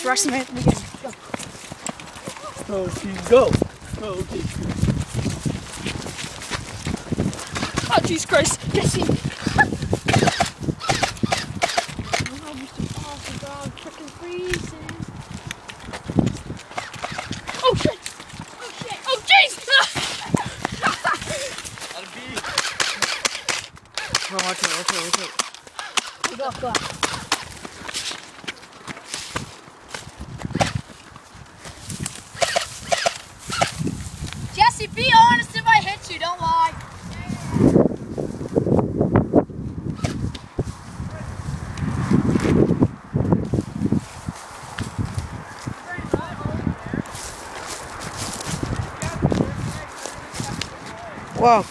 arrest him at the beginning. Go. Go, team, go. Go, team. Oh, Jesus Christ. Jesse. Oh, shit. Oh, shit. Oh, jeez. Gotta be. Oh, watch it. Go. Jesse, be honest if I hit you, don't lie. Whoa.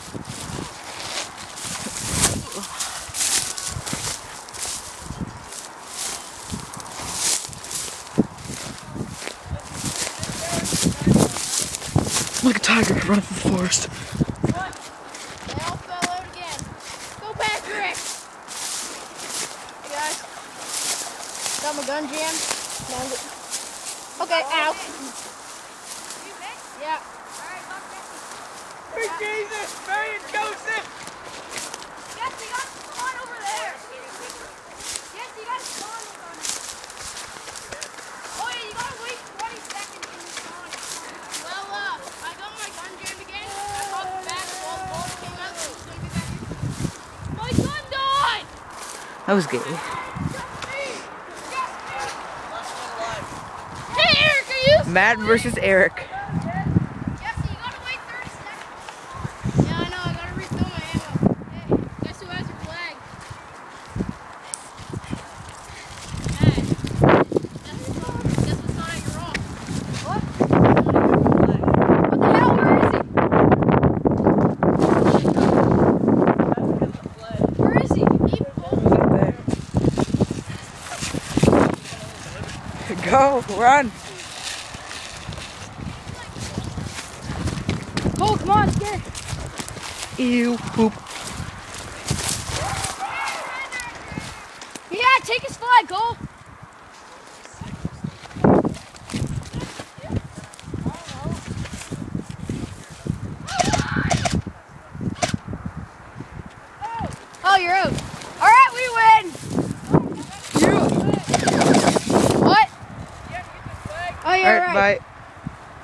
Like a tiger running through the forest. What? They all fell out again. Go back, Rick. Hey guys. Got my gun jammed. Okay, ow. Yeah. Hey, Jesus! Mary and Joseph! Yes, you got a spawn over there. Yes, you got a spawn over there. Oh yeah, you gotta wait 20 seconds in the spawn. Well, I got my gun jammed again. I popped it back, all the balls came out, so it's gonna be back here. My gun died! That was good. Hey Eric, are you? Matt versus Eric. Jesse, you gotta wait 30 seconds. Yeah, I know, I gotta refill my ammo. Hey, guess who has your flag? Hey, guess what's not at your rock? What? What the hell, where is he? Where is he? Go, run. Oh, come on, scared. Ew, poop. Yeah, take his flag, go.